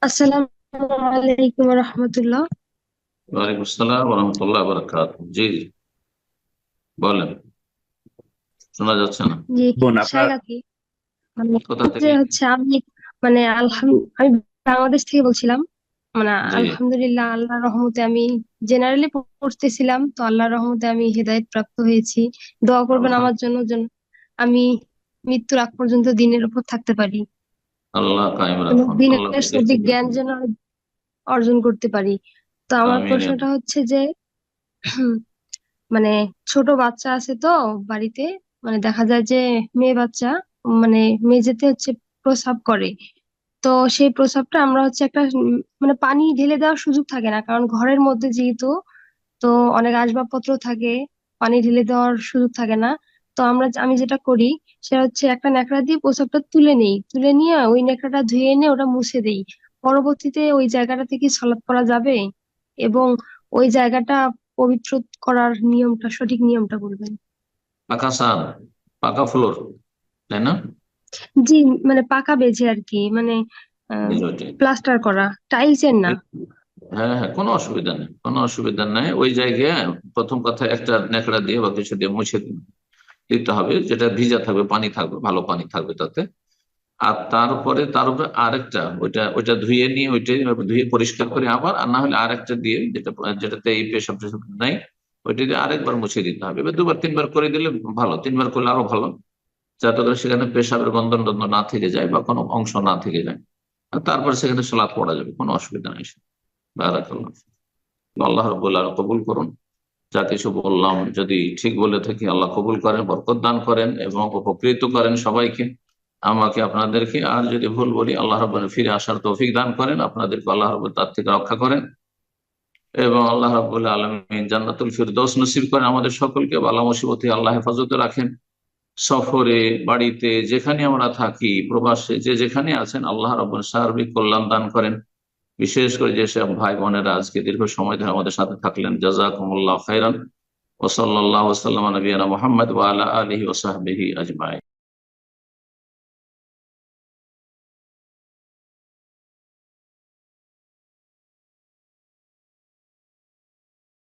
আসসালামু আলাইকুম রহমতুল্লাহ। ওয়ালাইকুম আসসালাম রহমতুল্লাহ বরকাত। জি জি, বলেন। শোনা যাচ্ছে না? জি, বোন আপনার। সাইরা কি মানে কোথা যে থেকে? হচ্ছে আমি মানে আমি বাংলাদেশ থেকে বলছিলাম। মানে জি। আলহামদুলিল্লাহ আল্লাহর রহমতে আমি জেনারেলি পড়তেছিলাম, তো আল্লাহর রহমতে আমি হেদায়েত প্রাপ্ত হয়েছি। দোয়া করবেন আমার আলহামদুলিল্লাহ। জন্য যেন আমি মৃত্যুর আগ পর্যন্ত দিনের উপর থাকতে পারি আল্লাহ কায়েম এবং রাখুন, আল্লাহ দিনের প্রতিষ্ঠিত সঠিক জ্ঞান রাখুন। যেন অর্জন করতে পারি। তো আমার আমিন। প্রশ্নটা হচ্ছে যে মানে ছোট বাচ্চা আছে তো বাড়িতে, মানে দেখা যায় যে মেয়ে বাচ্চা মানে মেঝেতে হচ্ছে প্রস্রাব করে। তো সেই প্রস্রাবটা আমরা হচ্ছে একটা মানে পানি ঢেলে দেওয়ার সুযোগ থাকে না, কারণ ঘরের মধ্যে যেহেতু, তো অনেক আসবাবপত্র থাকে, পানি ঢেলে দেওয়ার সুযোগ থাকে না। তো আমি যেটা করি সেটা হচ্ছে একটা ন্যাকড়া দিয়ে প্রস্রাবটা তুলে নেই, তুলে নিয়ে ওই ন্যাকড়াটা ধুয়ে এনে ওটা মুছে দেই। পরবর্তীতে ওই জায়গাটা থেকে সালাত করা যাবে? এবং ওই জায়গাটা পবিত্র করার নিয়মটা, সঠিক নিয়মটা বলবেন। পাকা ছাদ, পাকা ফ্লোর, তাই না? জি, মানে পাকা বেজে আর কি, মানে বুঝতে। প্লাস্টার করা, টাইলসের না। হ্যাঁ হ্যাঁ, কোনো অসুবিধা নেই, কোনো অসুবিধা নেই। ওই জায়গায় প্রথম কথা একটা ন্যাকড়া দিয়ে বা কিছু দিয়ে মুছে দিতে হবে, যেটা ভিজা থাকবে, পানি থাকবে, ভালো পানি থাকবে তাতে। আর তারপরে তার উপরে আরেকটা, ওইটা ওইটা ধুয়ে নিয়ে, ওইটাই ধুয়ে পরিষ্কার করে আবার, আর না হলে আরেকটা দিয়ে, যেটাতে এই পেশাব টেশাব নাই, ওইটা দিয়ে আরেকবার মুছে দিতে হবে। এবার দুবার তিনবার করে দিলে ভালো, তিনবার করলে আরো ভালো, যাতে করে সেখানে পেশাবের গন্ধ টন্ধ না থেকে যায় বা কোনো অংশ না থেকে যায়। আর তারপর সেখানে সালাত পড়া যাবে, কোনো অসুবিধা নেই। বারাকাল্লাহ। আল্লাহ রাব্বুল আলামিন কবুল করুন। যা কিছু বললাম যদি ঠিক বলে থাকি, আল্লাহ কবুল করেন, বরকত দান করেন এবং উপকৃত করেন সবাইকে, আমাকে আপনাদেরকে। আর যদি ভুল বলি, আল্লাহ রাব্বুল ফিরে আসার তৌফিক দান করেন, আপনাদেরকে আল্লাহ রাব্বুল তার থেকে রক্ষা করেন, এবং আল্লাহ রাব্বুল আলামিন জান্নাতুল ফিরদৌস নসিব করেন আমাদের সকলকে। বালা মুসিবতে আল্লাহ হেফাজতে রাখেন। সফরে, বাড়িতে, যেখানে আমরা থাকি, প্রবাসে, যে যেখানে আছেন, আল্লাহ রাব্বুল সার্বিক কল্যাণ দান করেন। বিশেষ করে যেসব ভাই বোনেরা আজকে দীর্ঘ সময় ধরে আমাদের সাথে থাকলেন, জাযাকুমুল্লাহ খাইরান। ওয়া সাল্লাল্লাহু ওয়া সাল্লামা আলা নবিয়িনা মুহাম্মদ ওয়া আলা আলিহি ওয়া সাহবিহি আজমাইন।